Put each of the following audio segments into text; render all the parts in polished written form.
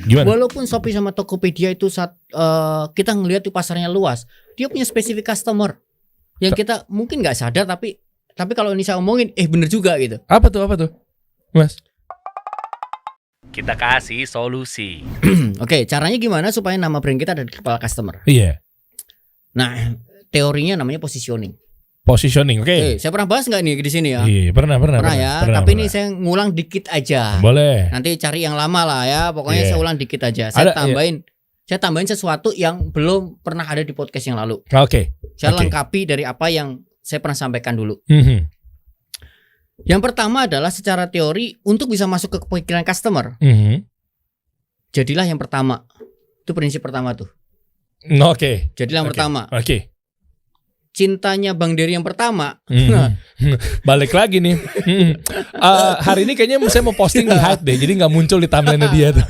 Gimana? Walaupun Shopee sama Tokopedia itu kita ngelihat tuh pasarnya luas, dia punya spesifik customer yang kita mungkin nggak sadar, tapi kalau ini saya omongin, bener juga gitu. Apa tuh, Mas? Kita kasih solusi. Oke, caranya gimana supaya nama brand kita ada di kepala customer? Iya. Nah, teorinya namanya positioning. Positioning, oke. Saya pernah bahas nggak nih di sini ya? Iya, pernah ya. Tapi ini saya ngulang dikit aja. Boleh. Nanti cari yang lama lah ya. Pokoknya saya ulang dikit aja. Saya tambahin sesuatu yang belum pernah ada di podcast yang lalu. Oke. Saya lengkapi dari apa yang saya pernah sampaikan dulu. Yang pertama adalah secara teori untuk bisa masuk ke pikiran customer. Jadilah yang pertama. Itu prinsip pertama tuh. Oke. Jadilah yang pertama. Oke. Cintanya Bang Dery yang pertama. Balik lagi nih. Hari ini kayaknya saya mau posting di hide deh, jadi nggak muncul di timeline dia tuh.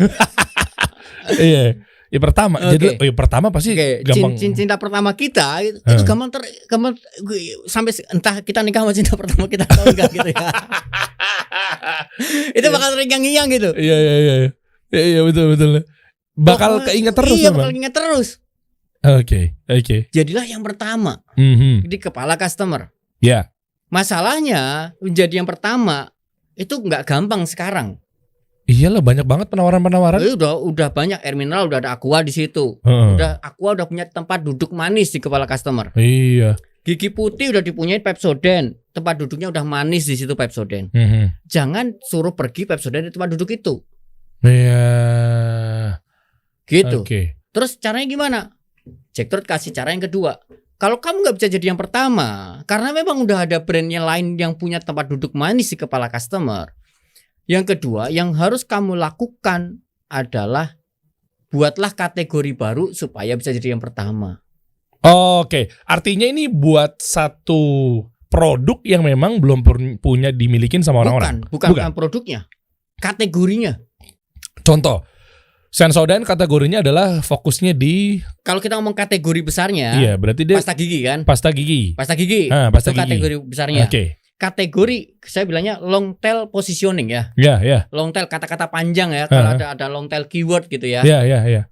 Iya. Ya pertama. Jadi pertama pasti gampang. Cinta pertama kita itu gampang sampai entah kita nikah sama cinta pertama kita atau enggak gitu ya. Itu bakal terngiang-ngiang gitu. Iya betul. Bakal keinget terus. Iya, bakal keinget terus. Oke. Jadilah yang pertama di kepala customer. Ya. Masalahnya menjadi yang pertama itu nggak gampang sekarang. Iyalah, banyak banget penawaran. Udah banyak air mineral, udah ada Aqua di situ. Aqua udah punya tempat duduk manis di kepala customer. Iya. Gigi Putih udah dipunyai Pepsodent, tempat duduknya udah manis di situ Pepsodent. Jangan suruh pergi Pepsodent di tempat duduk itu. Iya. Gitu. Terus caranya gimana? Jack Trot kasih cara yang kedua. Kalau kamu nggak bisa jadi yang pertama, karena memang udah ada brandnya lain yang punya tempat duduk manis di kepala customer. Yang kedua, yang harus kamu lakukan adalah buatlah kategori baru supaya bisa jadi yang pertama. Oke, artinya ini buat satu produk yang memang belum punya dimilikin sama orang-orang. Bukan produknya, kategorinya. Contoh. Sensodyne kategorinya adalah fokusnya di, kalau kita ngomong kategori besarnya, iya, berarti dia pasta gigi kan? Pasta gigi. Itu kategori besarnya. Kategori saya bilangnya long tail positioning ya. Iya. Long tail kata-kata panjang ya. Kalau ada long tail keyword gitu ya. Iya.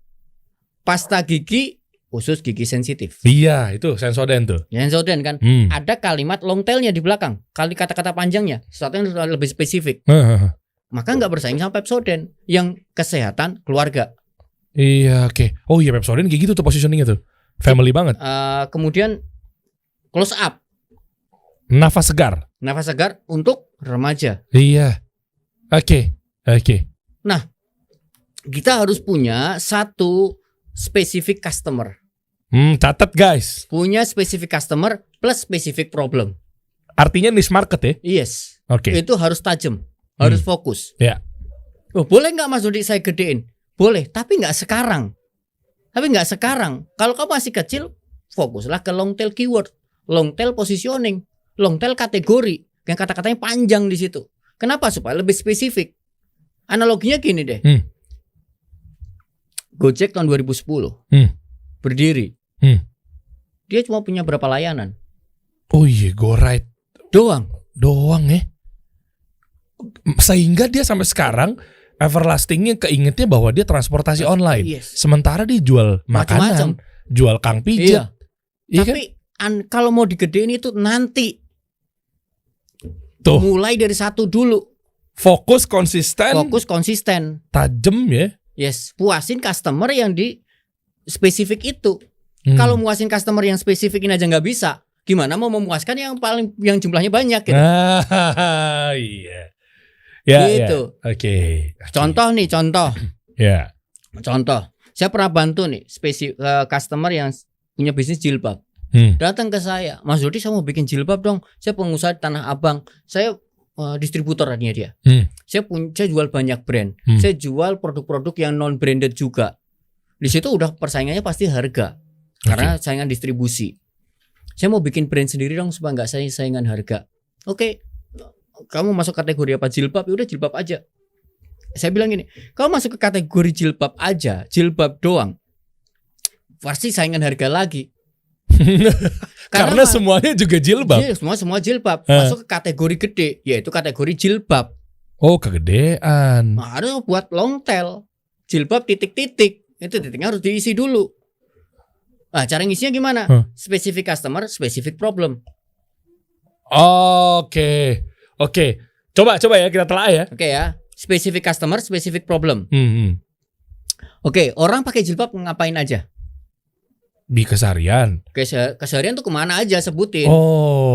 Pasta gigi khusus gigi sensitif. Iya, itu Sensodyne tuh. Sensodyne kan. Ada kalimat long tailnya di belakang. Kata-kata panjangnya, sesuatu yang lebih spesifik. Maka nggak bersaing sama Pepsodent yang kesehatan keluarga. Iya, oke. Oh iya, Pepsodent kayak gitu tuh positioningnya tuh, family banget. Kemudian close up, nafas segar untuk remaja. Iya, oke. Nah, kita harus punya satu spesifik customer. Catat guys. Punya spesifik customer plus spesifik problem. Artinya niche market ya? Yes. Oke. Itu harus tajam. Harus fokus. Ya. Boleh nggak Mas Dodi saya gedein? Boleh, tapi nggak sekarang. Kalau kamu masih kecil, fokuslah ke long tail keyword, long tail positioning, long tail kategori, yang kata-katanya panjang di situ. Kenapa? Supaya lebih spesifik. Analoginya gini deh. Gojek tahun 2010 berdiri. Dia cuma punya berapa layanan? Oh iya, GoRide doang ya. Sehingga dia sampai sekarang everlastingnya keingetnya bahwa dia transportasi online. Yes. Sementara dia jual makanan, jual kang pijat. Iya. Tapi kalau mau digedein itu nanti. Tuh. Mulai dari satu dulu. Fokus konsisten. Tajam ya. Yes. Puasin customer yang di spesifik itu. Kalau muasin customer yang spesifik ini aja nggak bisa, gimana mau memuaskan yang jumlahnya banyak gitu. Iya. Ya, gitu. Ya. Oke. Contoh. Ya. Contoh. Saya pernah bantu nih customer yang punya bisnis jilbab. Datang ke saya, Mas Dodi, saya mau bikin jilbab dong. Saya pengusaha di Tanah Abang. Saya distributor artinya dia. Saya jual banyak brand. Saya jual produk-produk yang non branded juga. Di situ udah persaingannya pasti harga. Karena saingan distribusi. Saya mau bikin brand sendiri dong supaya nggak saingan harga. Oke. Kamu masuk kategori apa? Jilbab, ya udah jilbab aja. Saya bilang gini, kamu masuk ke kategori jilbab aja, jilbab doang, pasti saingan harga lagi. Karena semuanya juga jilbab. Semua jilbab. Masuk ke kategori gede, yaitu kategori jilbab. Oh, kegedean. Harus buat long tail. jilbab titik-titik. Itu titiknya harus diisi dulu. Nah, cara ngisinya gimana? Specific customer, specific problem. Oke. Coba ya kita telah ya. Oke ya. Specific customer, specific problem. Oke, orang pakai jilbab ngapain aja? Di keseharian. Keseharian tuh kemana aja sebutin.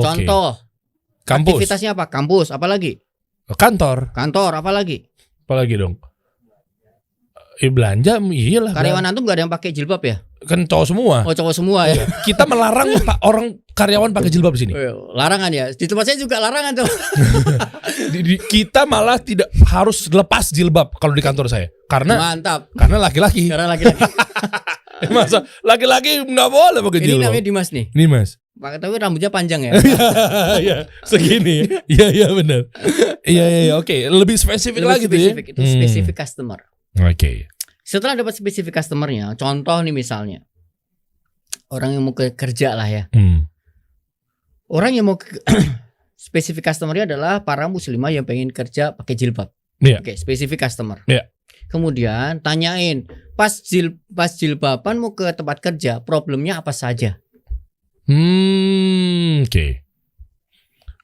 Contoh. Kampus. Aktivitasnya apa? Kampus, apalagi? Kantor, apalagi? Apalagi dong? Belanja, iyalah. Karyawan antum gak ada yang pakai jilbab ya? Kan cowok semua. Oh, cowok semua ya. Kita melarang orang karyawan pakai jilbab di sini. Larangan ya. Di tempat saya juga larangan tuh. Kita malah tidak harus lepas jilbab kalau di kantor saya. Mantap. Karena laki-laki. Masa laki-laki nggak boleh pakai jilbab. Ini namanya Dimas nih. Dimas. Tapi rambutnya panjang ya. Iya, segini. Iya benar. Iya, oke. Lebih spesifik lagi tuh ya. Itu spesifik customer. Oke. Setelah dapat spesifik customernya, contoh nih misalnya orang yang mau kerja lah ya. Orang yang mau spesifik customernya adalah para muslimah yang pengen kerja pakai jilbab. Oke, spesifik customer. Kemudian tanyain pas jilbaban mau ke tempat kerja, problemnya apa saja? Oke.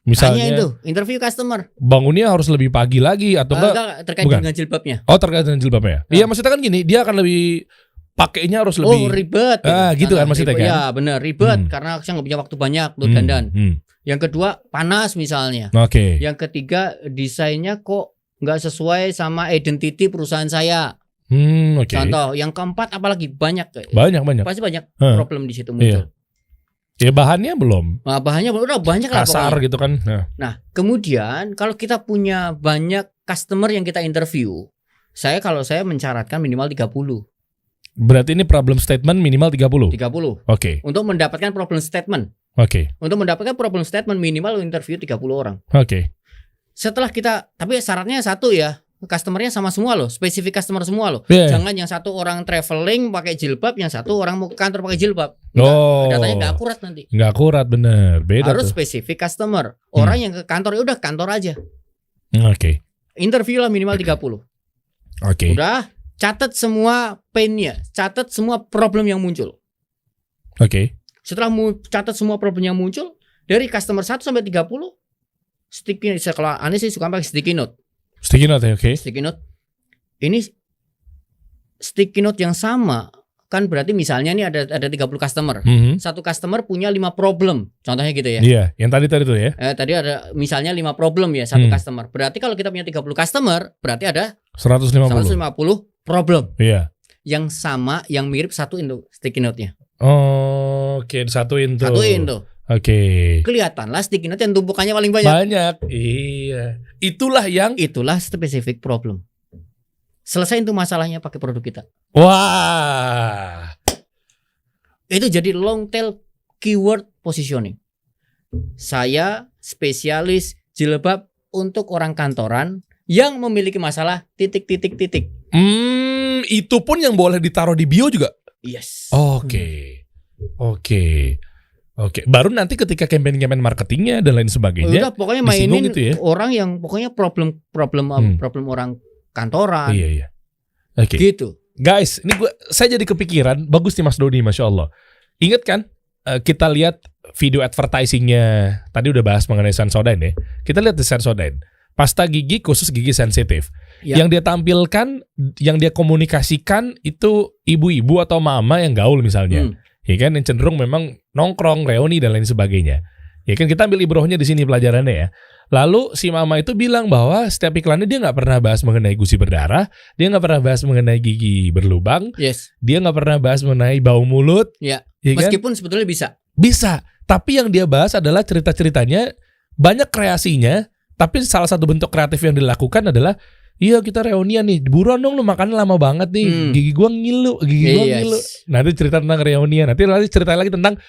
Misalnya itu interview customer. Bangunnya harus lebih pagi lagi atau enggak terkait dengan jilbabnya. Oh, terkait dengan jilbabnya. Iya, maksudnya kan gini, dia akan lebih pakainya harus lebih ribet. Gitu kan maksudnya kan. Ya, benar, ribet karena saya nggak punya waktu banyak untuk dandan. Yang kedua, panas misalnya. Oke. Yang ketiga, desainnya kok nggak sesuai sama identity perusahaan saya. Contoh. Yang keempat, apalagi banyak. Pasti banyak problem di situ muncul. Ya bahannya belum. Nah, bahannya udah banyak lah kasar pokoknya. Gitu kan. Nah, kemudian kalau kita punya banyak customer yang kita interview, kalau saya mencaratkan minimal 30. Berarti ini problem statement minimal 30. Oke. Untuk mendapatkan problem statement. Untuk mendapatkan problem statement minimal interview 30 orang. Setelah tapi syaratnya satu ya. Customernya sama semua loh, spesifik customer semua loh. Jangan yang satu orang traveling pakai jilbab, yang satu orang mau ke kantor pakai jilbab. Datanya nggak akurat nanti. Nggak akurat, bener. Beda harus tuh. spesifik customer. Orang yang ke kantor ya udah kantor aja. Interview lah minimal 30. Udah catat semua pain-nya, catat semua problem yang muncul. Setelah catat semua problem yang muncul dari customer 1 sampai 30, sticky. Kalau aneh sih suka pakai sticky note. Sticky note ya, Sticky note. Ini sticky note yang sama kan berarti misalnya nih ada 30 customer. Satu customer punya 5 problem. Contohnya gitu ya. Iya, yang tadi tuh ya. Tadi ada misalnya 5 problem ya satu customer. Berarti kalau kita punya 30 customer, berarti ada 150 problem. Iya. Yang sama, yang mirip satu itu sticky note-nya. Satuin tuh. Kelihatanlah sticky note yang tumpukannya paling banyak. Iya. Itulah specific problem. Selesai itu masalahnya pakai produk kita. Wah. Itu jadi long tail keyword positioning. Saya spesialis jilbab untuk orang kantoran yang memiliki masalah titik. Itu pun yang boleh ditaruh di bio juga. Yes. Oke. Baru nanti ketika campaign marketingnya dan lain sebagainya. Udah pokoknya mainin gitu ya? Orang yang pokoknya problem orang kantoran. Iya. Gitu. Guys, ini saya jadi kepikiran. Bagus nih Mas Doni, Masya Allah. Ingat kan kita lihat video advertisingnya. Tadi udah bahas mengenai Sensodyne ya. Kita lihat di Sensodyne. Pasta gigi khusus gigi sensitif. Yang dia tampilkan, yang dia komunikasikan itu ibu-ibu atau mama yang gaul misalnya. Ya kan, yang cenderung memang nongkrong, reuni dan lain sebagainya. Ya kan, kita ambil ibrohnya di sini pelajarannya ya. Lalu si mama itu bilang bahwa setiap iklannya dia nggak pernah bahas mengenai gusi berdarah, dia nggak pernah bahas mengenai gigi berlubang, dia nggak pernah bahas mengenai bau mulut. Ya kan? Meskipun sebetulnya bisa. Tapi yang dia bahas adalah cerita-ceritanya, banyak kreasinya. Tapi salah satu bentuk kreatif yang dilakukan adalah, iya kita reunian nih, buruan dong lu makannya lama banget nih, gigi gua ngilu. Nanti cerita tentang reunian, nanti cerita lagi tentang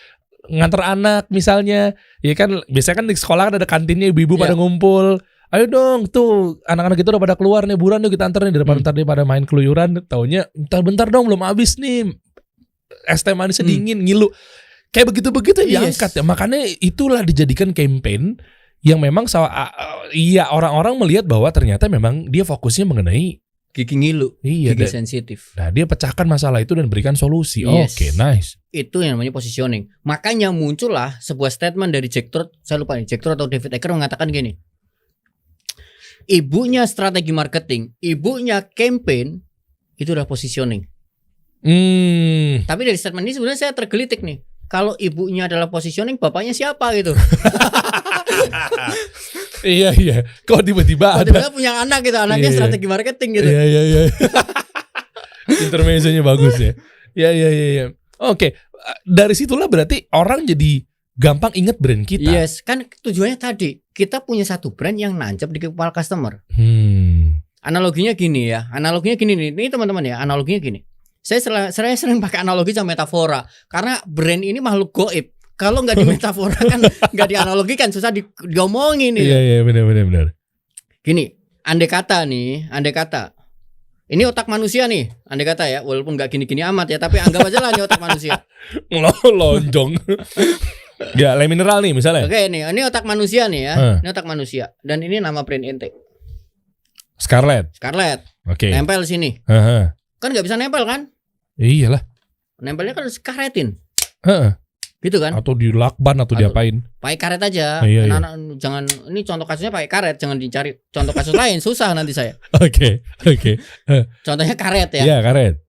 nganter anak misalnya. Ya kan biasanya kan di sekolah kan ada kantinnya, ibu-ibu pada ngumpul. Ayo dong tuh anak-anak kita udah pada keluar nih, buruan yuk kita antar nih daripada ntar dia pada main keluyuran. Taunya bentar dong belum habis nih, es teh manisnya dingin, ngilu. Kayak begitu-begitu diangkat ya. Makanya itulah dijadikan campaign. Yang memang orang-orang melihat bahwa ternyata memang dia fokusnya mengenai gigi ngilu, Iya, gigi sensitif. Nah, dia pecahkan masalah itu dan berikan solusi. Yes. Oke, nice. Itu yang namanya positioning. Makanya muncullah sebuah statement dari Jack Trout, saya lupa nih, Jack Trout atau David Ecker mengatakan gini. Ibunya strategi marketing, ibunya campaign itu udah positioning. Tapi dari statement ini sebenarnya saya tergelitik nih. Kalau ibunya adalah positioning, bapaknya siapa gitu? Iya. Kok tiba-tiba ada punya anak gitu, anaknya strategi marketing gitu. Iya. Intermezzonya bagus ya. Iya. Oke, dari situlah berarti orang jadi gampang inget brand kita. Yes, kan tujuannya tadi kita punya satu brand yang nancep di kepala customer. Analoginya gini ya, nih teman-teman ya, analoginya gini. Saya sering pakai analogi sama metafora karena brand ini makhluk goib. Kalau nggak di metafora kan nggak dianalogikan, susah diomongin nih. Iya, benar. Gini, andai kata. Ini otak manusia nih, andai kata ya, walaupun nggak gini-gini amat ya, tapi anggap aja lah ini otak manusia. Lonjong. Ya, Le Mineral nih misalnya. Oke, ini otak manusia nih ya. Ini otak manusia dan ini nama brand ente. Scarlett. Oke. Nempel sini. Kan nggak bisa nempel kan? Iyalah. Nempelnya kan harus karetin. Gitu kan? Atau dilakban atau diapain? Pakai karet aja. Iya. Jangan, ini contoh kasusnya pakai karet, jangan dicari contoh kasus lain, susah nanti saya. Oke. Contohnya karet ya. Iya, karet.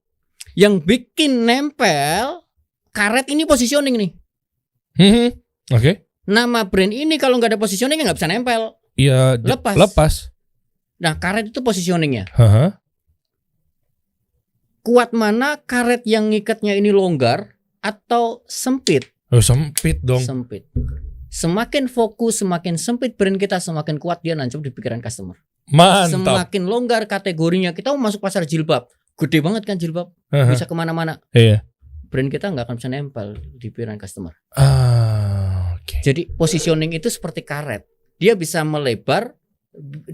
Yang bikin nempel karet ini positioning nih. Oke. Nama brand ini kalau nggak ada positioningnya nggak bisa nempel. Iya, lepas. Nah, karet itu positioningnya. Kuat mana karet yang ngikatnya ini longgar atau sempit? Oh, sempit dong. Sempit. Semakin fokus, semakin sempit brand kita, semakin kuat dia nancep di pikiran customer. Mantap. Semakin longgar kategorinya, kita mau masuk pasar jilbab, gede banget kan jilbab, bisa kemana-mana. Iya. Brand kita nggak akan bisa nempel di pikiran customer. Okay. Jadi positioning itu seperti karet. Dia bisa melebar,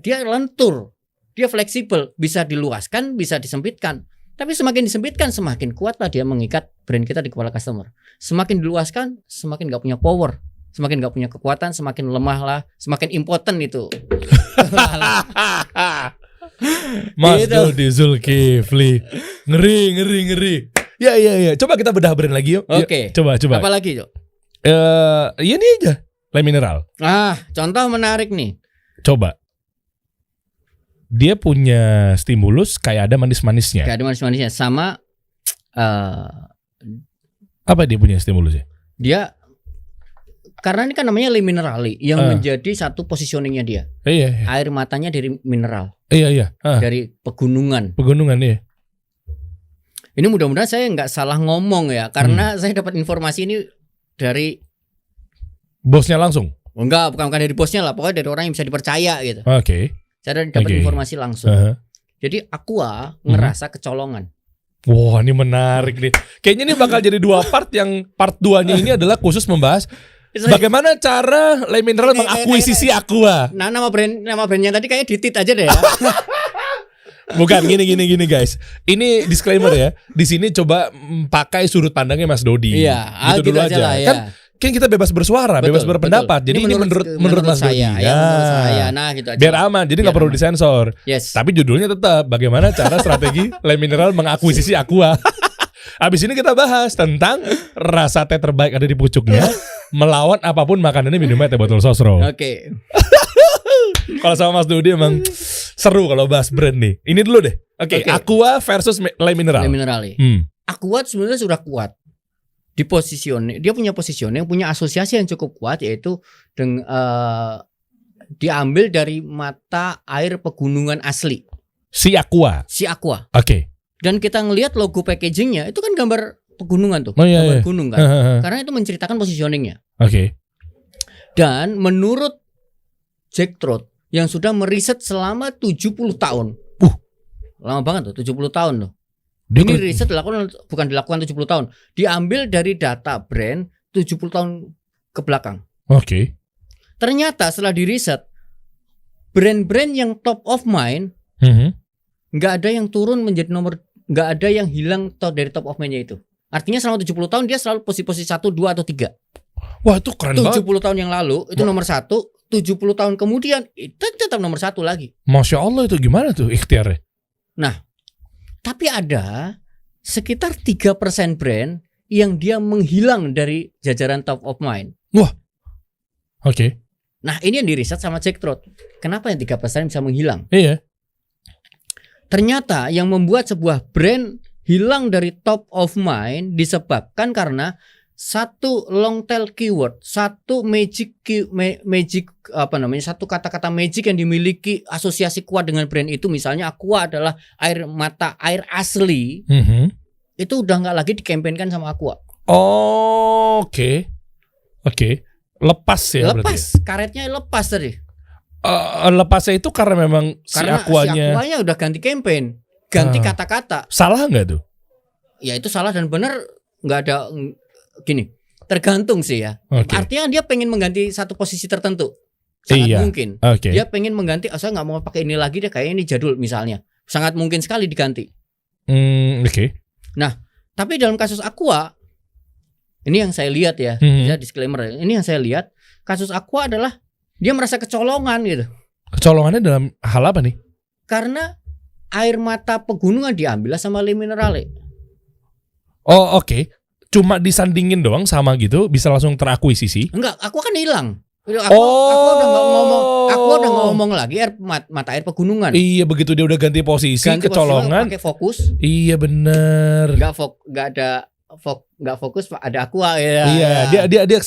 dia lentur, dia fleksibel, bisa diluaskan, bisa disempitkan. Tapi semakin disempitkan, semakin kuatlah dia mengikat brand kita di kepala customer. Semakin diluaskan, semakin gak punya power, semakin gak punya kekuatan, semakin lemah lah, semakin impotent itu. Mas Dodi Zulkifli, ngeri. Ya. Coba kita bedah brand lagi yuk. Oke. Coba. Apa lagi yuk? Ini aja, Le Mineral. Contoh menarik nih. Coba. Dia punya stimulus kayak ada manis-manisnya. Sama apa dia punya stimulusnya? Dia karena ini kan namanya Le Minerali yang menjadi satu positioningnya dia. Iya. Air matanya dari mineral. Iya. Dari pegunungan. Iya. Ini mudah-mudahan saya nggak salah ngomong ya, karena saya dapat informasi ini dari bosnya langsung. Bukan dari bosnya lah, pokoknya dari orang yang bisa dipercaya gitu. Oke. Saya dapat informasi langsung. Jadi Aqua ngerasa kecolongan. Wah, ini menarik nih. Kayaknya ini bakal jadi 2 part. Yang part 2-nya ini adalah khusus membahas bagaimana cara Le Mineral mengakuisisi Aqua. Nah, nama brandnya tadi kayak ditit aja deh ya. Bukan gini guys. Ini disclaimer ya. Di sini coba pakai sudut pandangnya Mas Dodi. Iya, gitu dulu aja. Lah, ya. Kan kita bebas bersuara, bebas berpendapat. Jadi ini menurut Mas Dodi. Ya, menurut saya. Nah, gitu aja. Biar aman, jadi nggak perlu disensor. Yes. Tapi judulnya tetap bagaimana cara strategi Le Mineral mengakuisisi Aqua. Abis ini kita bahas tentang rasa teh terbaik ada di pucuknya, melawan apapun makanannya, minumnya teh botol sosro. Oke. Kalau sama Mas Dodi emang seru kalau bahas brand nih. Ini dulu deh. Oke. Aqua versus Le Mineral. Aqua sebenarnya sudah kuat. Di positioning, dia punya positioning, punya asosiasi yang cukup kuat, yaitu diambil dari mata air pegunungan asli. Si Aqua. Oke. Dan kita ngelihat logo packagingnya itu kan gambar pegunungan tuh, gambar gunung kan. Karena itu menceritakan positioningnya. Oke. Dan menurut Jack Trout yang sudah meriset selama 70 tahun. Lama banget tuh, 70 tahun tuh. Ini riset bukan dilakukan 70 tahun. Diambil dari data brand 70 tahun ke belakang. Oke. Ternyata setelah diriset, brand-brand yang top of mind nggak ada yang turun menjadi nggak ada yang hilang dari top of mind-nya itu. Artinya selama 70 tahun dia selalu posisi 1, 2 atau 3. Wah, itu keren 70 banget. tahun yang lalu itu nomor 1, 70 tahun kemudian itu tetap nomor 1 lagi. Masya Allah, itu gimana tuh ikhtiarnya? Nah, tapi ada sekitar 3% brand yang dia menghilang dari jajaran top of mind. Wah. Oke. Nah, ini yang diriset sama Jack Trout. Kenapa yang 3% bisa menghilang? Iya. Ternyata yang membuat sebuah brand hilang dari top of mind disebabkan karena satu long tail keyword, satu satu kata-kata magic yang dimiliki asosiasi kuat dengan brand itu. Misalnya Aqua adalah air mata air asli. Itu udah nggak lagi dikampanyekan sama Aqua. Oke. Lepas ya. Lepas, karetnya lepas tadi. Lepasnya itu karena memang karena si Aquanya udah ganti campaign, ganti kata-kata. Salah nggak tuh? Ya itu salah dan benar, nggak ada. Gini, tergantung sih ya. Artinya dia pengen mengganti satu posisi tertentu, sangat mungkin. Dia pengen mengganti, saya nggak mau pakai ini lagi deh, kayaknya ini jadul misalnya. Sangat mungkin sekali diganti. Nah, tapi dalam kasus Aqua, ini yang saya lihat ya, ya disclaimer. Ini yang saya lihat, kasus Aqua adalah dia merasa kecolongan gitu. Kecolongannya dalam hal apa nih? Karena air mata pegunungan diambil sama Le Minerale. Oke. Cuma disandingin doang sama gitu bisa langsung terakuisisi? Enggak, aku kan hilang. Aku udah ngomong lagi mata air pegunungan. Iya, begitu dia udah ganti posisi kecolongan. Pakai fokus. Iya bener. Nggak fokus ada Aqua ya. Iya, dia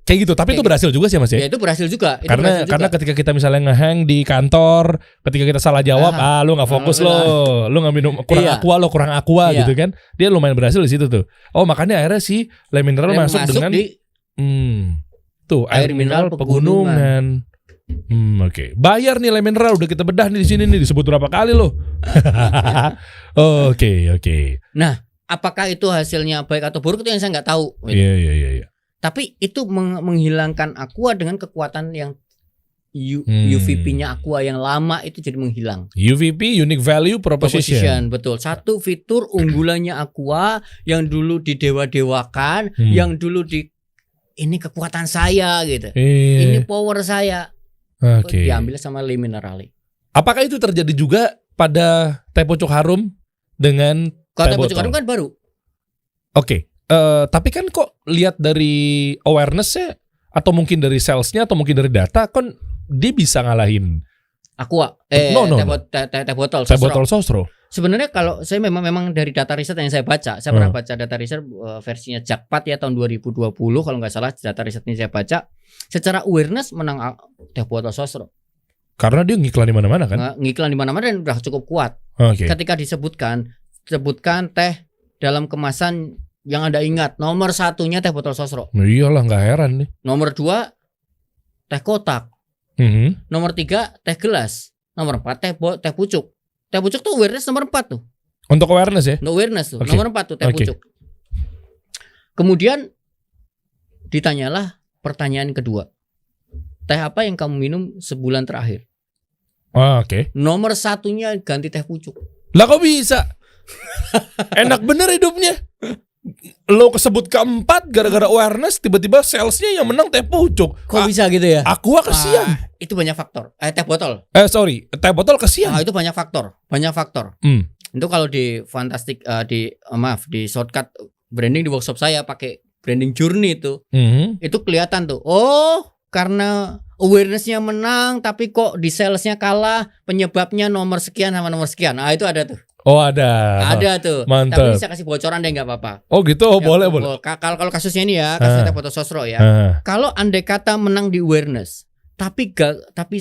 kayak gitu. Tapi itu berhasil juga sih Mas ya. Ya itu berhasil juga. Karena ketika kita misalnya ngehang di kantor, ketika kita salah jawab, lu nggak fokus lu nggak minum kurang Aqua gitu kan. Dia lumayan berhasil di situ tuh. Makanya akhirnya si Le Mineral masuk dengan tuh air mineral pegunungan. Oke. Bayar nih Le Mineral udah kita bedah nih di sini nih disebut berapa kali loh. Oke. Nah, apakah itu hasilnya baik atau buruk itu yang saya nggak tahu. Iya. Tapi itu menghilangkan Aqua dengan kekuatan yang UVP-nya Aqua yang lama itu jadi menghilang. UVP, Unique Value Proposition. Betul. Satu fitur unggulannya Aqua yang dulu didewa-dewakan, yang dulu ini kekuatan saya gitu. Ini power saya. Diambil sama Le Minerale. Apakah itu terjadi juga pada teh pucuk harum dengan kalau teh pucuk harum kan baru. Tapi kan kok lihat dari awareness-nya atau mungkin dari sales-nya atau mungkin dari data kan dia bisa ngalahin Aqua. Teh botol Sosro. Sebenarnya kalau saya memang dari data riset yang saya baca, saya pernah baca data riset versinya Jakpat ya tahun 2020 kalau nggak salah, data risetnya saya baca. Secara awareness menang teh botol Sosro. Karena dia ngiklan di mana-mana kan? Ngiklan di mana-mana dan udah cukup kuat. Ketika sebutkan teh dalam kemasan yang Anda ingat, nomor 1-nya teh botol Sosro. Iyalah, nggak heran nih. Nomor 2 teh kotak. Nomor 3 teh gelas. Nomor 4 teh pucuk. Teh pucuk tuh awareness nomor 4 tuh. Untuk awareness ya? Untuk awareness tuh. Nomor 4 tuh teh pucuk. Kemudian ditanyalah pertanyaan kedua. Teh apa yang kamu minum sebulan terakhir? Nomor 1-nya ganti teh pucuk. Lah kok bisa? Enak bener hidupnya. Lo kesebut keempat gara-gara awareness, tiba-tiba salesnya yang menang teh pucuk. Kok bisa gitu ya? Aqua kesian. Itu banyak faktor. Teh botol. Teh botol kesian. Itu banyak faktor. Itu kalau di fantastic di shortcut branding di workshop saya pakai branding journey itu. Itu kelihatan tuh. Karena awareness-nya menang tapi kok di salesnya kalah, penyebabnya nomor sekian sama nomor sekian. Itu ada tuh. Ada tuh. Mantap. Tapi bisa kasih bocoran deh, nggak apa-apa. Gitu. Boleh. Kalau kasusnya ini ya, kasus teh botol Sosro ya. Kalau andai kata menang di awareness, tapi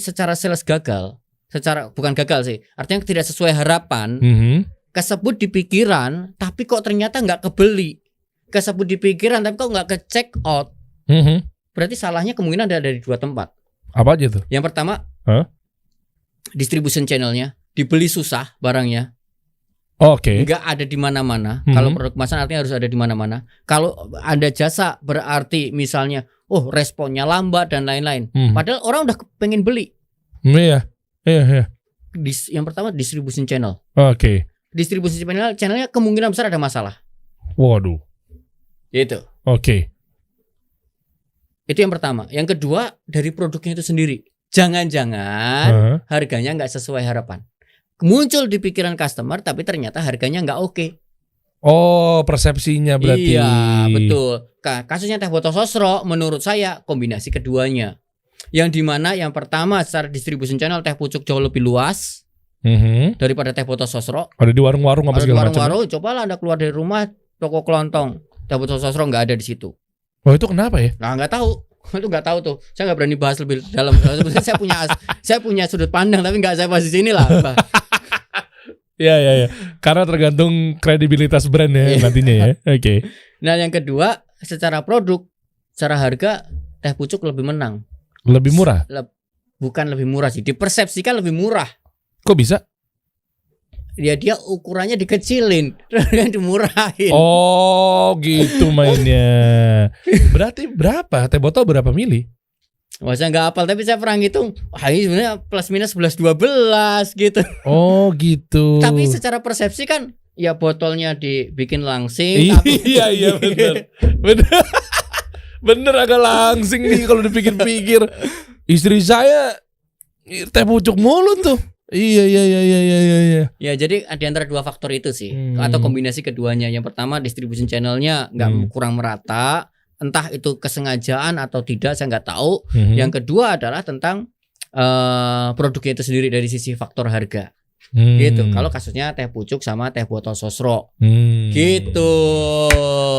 secara sales gagal, bukan gagal sih, artinya tidak sesuai harapan, kesebut di pikiran, tapi kok ternyata nggak kebeli, kesebut di pikiran, tapi kok nggak ke check out, berarti salahnya kemungkinan ada dari 2 tempat. Apa aja tuh? Yang pertama, distribution channelnya dibeli susah barangnya. Nggak ada di mana-mana. Kalau produk kemasan artinya harus ada di mana-mana. Kalau ada jasa berarti misalnya responnya lambat dan lain-lain. Padahal orang udah pengen beli. Iya. Yang pertama distribution channel. Distribution channelnya kemungkinan besar ada masalah. Waduh. Itu. Itu yang pertama. Yang kedua dari produknya itu sendiri. Jangan-jangan harganya nggak sesuai harapan. muncul di pikiran customer, tapi ternyata harganya nggak oke. Oh, persepsinya berarti. Iya, betul. Kasusnya teh botol sosro, menurut saya kombinasi keduanya. Yang dimana yang pertama secara distribution channel teh pucuk jauh lebih luas daripada teh botol sosro. Ada di warung-warung apa segala macam. Warung-warung, cobalah Anda keluar dari rumah, toko kelontong, teh botol sosro nggak ada di situ. Oh, itu kenapa ya? Nah, nggak tahu. Itu nggak tahu tuh. Saya nggak berani bahas lebih dalam. Sebenarnya saya punya sudut pandang, tapi nggak saya bahas di sini lah. Ya. Karena tergantung kredibilitas brand ya nantinya ya. Oke. Nah, yang kedua, secara produk, secara harga teh pucuk lebih menang. Lebih murah? Bukan lebih murah sih, dipersepsikan lebih murah. Kok bisa? Dia ukurannya dikecilin, dan dimurahin. Oh, gitu mainnya. Berarti berapa? Teh botol berapa mili? Wah, saya nggak hafal, tapi saya pernah ngitung. Wah, ini sebenarnya plus minus 11-12 gitu. Oh, gitu. Tapi secara persepsi kan, ya botolnya dibikin langsing. Iya bener. Bener agak langsing nih kalau dipikir-pikir. Istri saya teh pucuk mulu tuh. Iya. Ya, jadi di antara dua faktor itu sih, atau kombinasi keduanya. Yang pertama distribution channelnya nggak kurang merata. Entah itu kesengajaan atau tidak, saya nggak tahu. Yang kedua adalah tentang produknya itu sendiri dari sisi faktor harga. Gitu. Kalau kasusnya teh pucuk sama teh botol sosro. Gitu.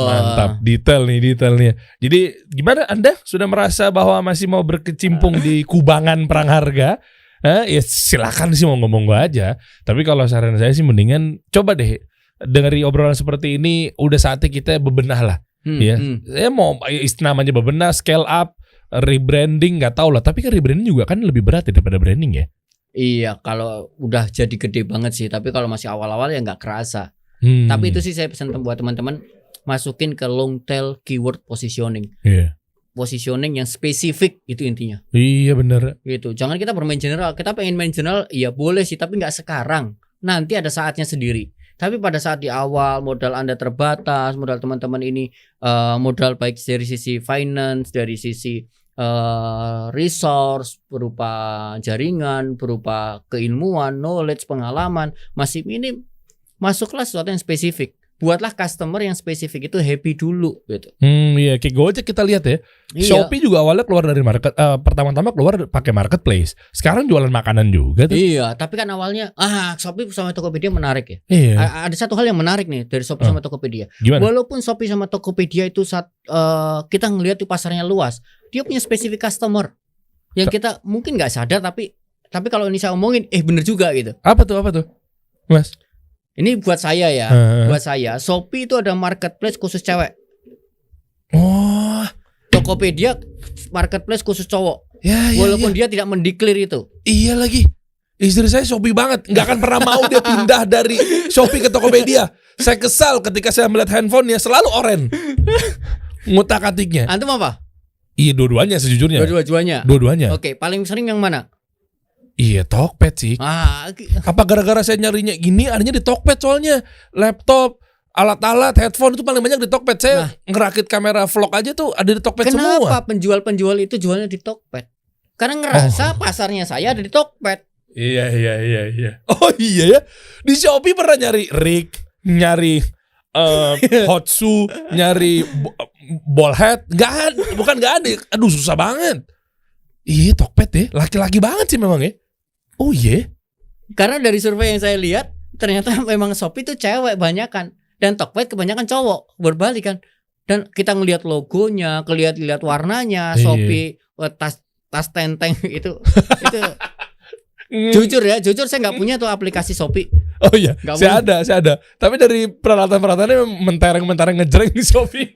Mantap, detail nih. Jadi gimana Anda sudah merasa bahwa masih mau berkecimpung di kubangan perang harga? Ya silakan sih mau ngomong gua aja. Tapi kalau saran saya sih mendingan coba deh dari obrolan seperti ini udah saatnya kita bebenah lah. Saya mau namanya bebenah, scale up, rebranding nggak tahu lah. Tapi kan rebranding juga kan lebih berat ya daripada branding ya. Iya, kalau udah jadi gede banget sih. Tapi kalau masih awal-awal ya nggak kerasa. Tapi itu sih saya pesan buat teman-teman, masukin ke long tail keyword positioning. Positioning yang spesifik itu intinya. Iya benar. Gitu. Jangan kita bermain general. Kita pengen main general, ya boleh sih, tapi nggak sekarang. Nanti ada saatnya sendiri. Tapi pada saat di awal modal Anda terbatas, modal teman-teman ini modal baik dari sisi finance, dari sisi resource berupa jaringan, berupa keilmuan, knowledge, pengalaman masih minim, masuklah sesuatu yang spesifik. Buatlah customer yang spesifik itu happy dulu gitu. Iya, kayak Gojek kita lihat ya. Iya. Shopee juga awalnya keluar dari pertama-tama keluar pakai marketplace. Sekarang jualan makanan juga tuh. Iya, tapi kan awalnya Shopee sama Tokopedia menarik ya. Iya. Ada satu hal yang menarik nih dari Shopee sama Tokopedia. Gimana? Walaupun Shopee sama Tokopedia itu kita ngelihat di pasarnya luas, dia punya spesifik customer yang kita mungkin nggak sadar, tapi kalau ini saya omongin bener juga gitu. Apa tuh Mas? Ini buat saya ya, buat saya Shopee itu ada marketplace khusus cewek. Oh, Tokopedia marketplace khusus cowok. Ya, walaupun dia tidak mendeklar itu. Iya lagi. Istri saya Shopee banget, nggak akan pernah mau dia pindah dari Shopee ke Tokopedia. Saya kesal ketika saya melihat handphonenya selalu oren. Ngutak-atiknya. Antum apa? Iya, dua-duanya sejujurnya. Dua-duanya. Oke, paling sering yang mana? Iya, Tokped sih. Apa gara-gara saya nyarinya gini adanya di Tokped soalnya. Laptop, alat-alat, headphone itu paling banyak di Tokped. Saya ngerakit kamera vlog aja tuh ada di Tokped semua. Kenapa penjual-penjual itu jualnya di Tokped? Karena ngerasa pasarnya saya ada di Tokped. Iya. Oh iya ya. Di Shopee pernah nyari rig, nyari hotsu, nyari ball head. Bukan nggak ada. Aduh, susah banget. Iya, Tokped ya. Laki-laki banget sih memang ya. Oh iya. Karena dari survei yang saya lihat, ternyata memang Shopee itu cewek banyakan dan Tokped kebanyakan cowok, berbalik kan. Dan kita ngelihat logonya, lihat warnanya, Shopee tas tenteng itu jujur saya nggak punya tuh aplikasi Shopee. Oh iya, saya ada. Tapi dari peralatan-peralatannya mentereng ngejreng di Shopee.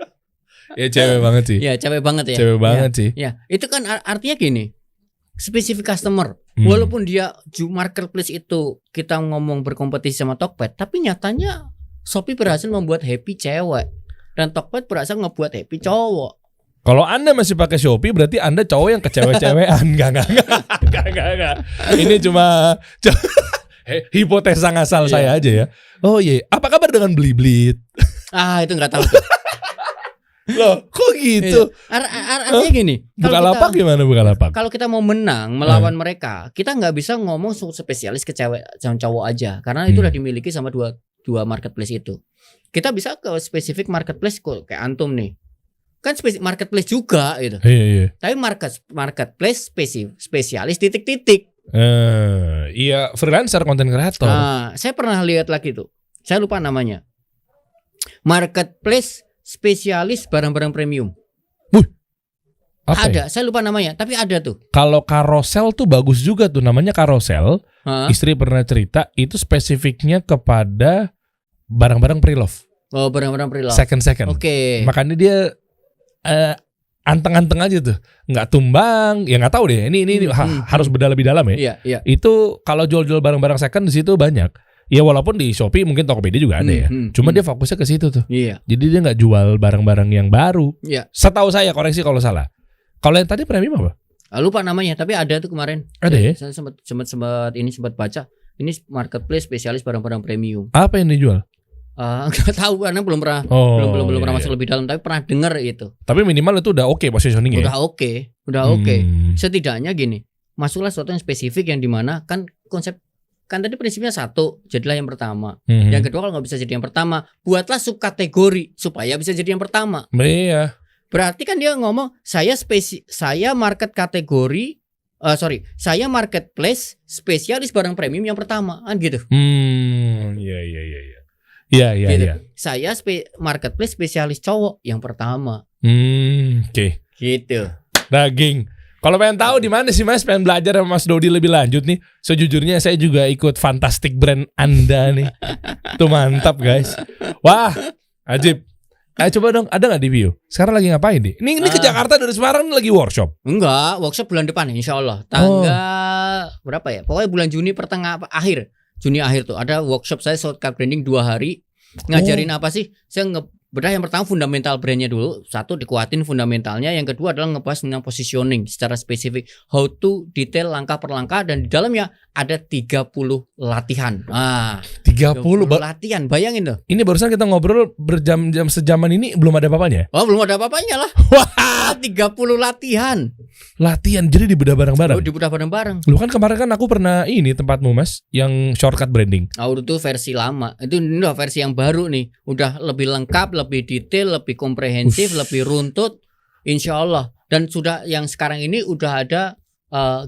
Ya cewek banget sih. Ya cewek banget ya. Cewek banget sih. Ya itu kan artinya gini, spesifik customer. Walaupun dia marketplace itu kita ngomong berkompetisi sama Tokped, tapi nyatanya Shopee berhasil membuat happy cewek dan Tokped berhasil ngebuat happy cowok. Kalau Anda masih pakai Shopee berarti Anda cowok yang kecewek-cewekan. Enggak. Ini cuma hipotesa ngasal saya aja ya. Oh iya, apa kabar dengan Bliblit? Itu nggak tahu. Loh, kok gitu? Artinya gini. Bukalapak gimana Bukalapak? Kalau kita mau menang melawan mereka, kita nggak bisa ngomong spesialis ke cewek sama cowok aja, karena itu udah dimiliki sama dua marketplace itu. Kita bisa ke spesifik marketplace kok, kayak antum nih. Kan marketplace juga gitu. Iya. Tapi marketplace spesialis titik-titik. Iya, freelancer, konten kreator. Nah, saya pernah lihat lagi tuh. Saya lupa namanya. Marketplace spesialis barang-barang premium. Apa ada, ya? saya lupa namanya, tapi ada tuh. Kalau Carousel tuh bagus juga tuh, namanya Carousel. Istri pernah cerita itu spesifiknya kepada barang-barang pre-love. Oh, barang-barang pre-love. Second. Oke. Makanya dia anteng-anteng aja tuh, nggak tumbang. Ya nggak tahu deh. Ini harus bedah lebih dalam ya. Iya. Itu kalau jual-jual barang-barang second di situ banyak. Ya walaupun di Shopee mungkin Tokopedia juga ada ya. Cuma dia fokusnya ke situ tuh. Iya. Jadi dia nggak jual barang-barang yang baru. Iya. Setahu saya, koreksi kalau salah. Kalau yang tadi premium apa? Lupa namanya, tapi ada tuh kemarin. Ada ya? Saya sempat baca. Ini marketplace spesialis barang-barang premium. Apa yang dijual? Nggak tahu karena belum pernah pernah masuk lebih dalam, tapi pernah dengar itu. Tapi minimal itu udah oke positioningnya. Udah oke. Setidaknya gini, masuklah sesuatu yang spesifik yang dimana kan konsep. Kan tadi prinsipnya satu, jadilah yang pertama. Yang kedua, kalau nggak bisa jadi yang pertama, buatlah subkategori supaya bisa jadi yang pertama. Iya. Berarti kan dia ngomong saya marketplace spesialis barang premium yang pertama, kan gitu. Iya. Gitu. Saya marketplace spesialis cowok yang pertama. Oke. Gitu. Daging. Kalau pengen tahu di mana sih Mas, pengen belajar sama Mas Dodi lebih lanjut nih. Sejujurnya saya juga ikut Fantastic Brand Anda nih. Tuh mantap guys. Wah, ajib. Ayo coba dong, ada nggak di view? Sekarang lagi ngapain nih? Ini ke Jakarta dari Semarang lagi workshop? Enggak, workshop bulan depan insya Allah. Tanggal berapa ya? Pokoknya bulan Juni Juni akhir tuh ada workshop saya shortcut branding 2 hari. Ngajarin apa sih? Saya bedah yang pertama fundamental brandnya dulu. Satu, dikuatin fundamentalnya. Yang kedua adalah ngebahas tentang positioning secara spesifik, how to detail langkah per langkah, dan di dalamnya ada 30 latihan. 30 latihan, bayangin tuh. Ini barusan kita ngobrol berjam-jam, sejaman ini belum ada apa-apanya. Oh, belum ada apa-apanya lah. Wah, 30 latihan. Latihan jadi dibedah bareng-bareng. Dibedah bareng-bareng. Lu kan kemarin kan aku pernah tempatmu Mas, yang shortcut branding. Itu versi lama. Ini udah versi yang baru nih. Udah lebih lengkap, lebih detail, lebih komprehensif, lebih runtut, insya Allah. Dan sudah yang sekarang ini udah ada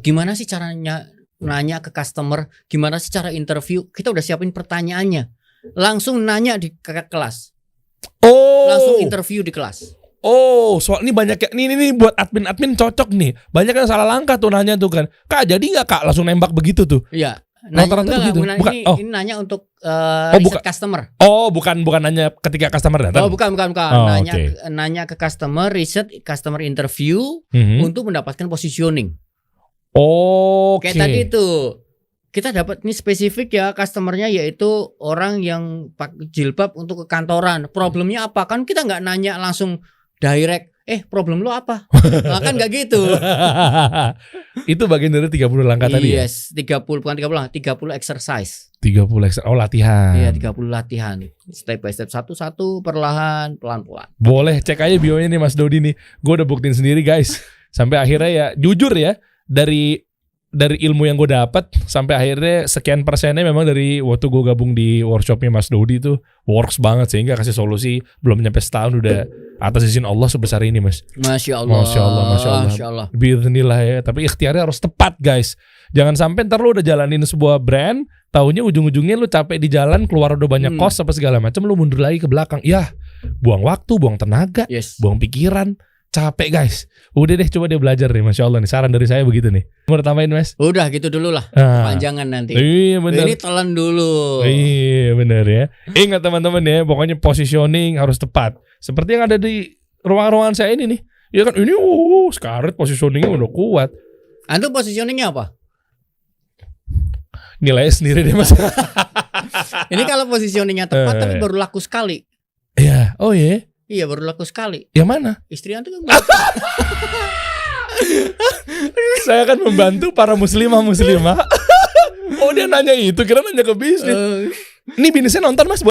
gimana sih caranya nanya ke customer, gimana sih cara interview. Kita udah siapin pertanyaannya, langsung nanya di kelas. Langsung interview di kelas. Soal ini banyak ya. Ini buat admin cocok nih. Banyak yang salah langkah tuh nanya tuh kan. Kak, jadi nggak Kak langsung nembak begitu tuh? Iya. Rata-rata begitu. Ini nanya untuk riset customer. Bukan nanya ketika customer datang. Bukan. Nanya ke customer, riset customer interview untuk mendapatkan positioning. Kayak tadi itu kita dapat ini spesifik ya, customernya yaitu orang yang pakai jilbab untuk ke kantoran. Problemnya apa? Kan kita nggak nanya langsung direct. Problem lo apa? Kan nggak gitu. Itu bagian dari 30 langkah tadi ya? Yes, 30 exercise. 30 exercise. Latihan. Iya, 30 latihan. Step by step, satu-satu, pelan-pelan. Boleh cek aja bio-nya nih Mas Dodi nih. Gue udah buktiin sendiri guys. Sampai akhirnya ya, jujur ya, dari ilmu yang gue dapat sampai akhirnya sekian persennya memang dari waktu gue gabung di workshopnya Mas Dodi tuh works banget, sehingga kasih solusi belum nyampe setahun udah atas izin Allah sebesar ini Mas. Masya Allah. Bismillah ya. Tapi ikhtiarnya harus tepat guys. Jangan sampai ntar lu udah jalanin sebuah brand, taunya ujung-ujungnya lu capek di jalan, keluar udah banyak cost apa segala macam, lu mundur lagi ke belakang. Ya, buang waktu, buang tenaga, buang pikiran. Capek guys. Udah deh, coba dia belajar nih. Masya Allah nih, saran dari saya begitu nih. Mau tambahin Mas? Udah gitu dulu lah, panjangan nanti. Iya bener. Ini telan dulu. Iya bener ya. Ingat teman-teman ya, pokoknya positioning harus tepat. Seperti yang ada di ruang-ruangan saya ini nih. Ya kan, ini Scarlett positioningnya udah kuat. Antum positioningnya apa? Nilai sendiri deh Mas. Ini kalau positioningnya tepat tapi baru laku sekali. Iya, Iya, baru laku sekali. Yang mana? Istri antum kan. Saya akan membantu para muslimah. Dia nanya itu, kira nanya ke bisnis. Ini bisnisnya nonton Mas.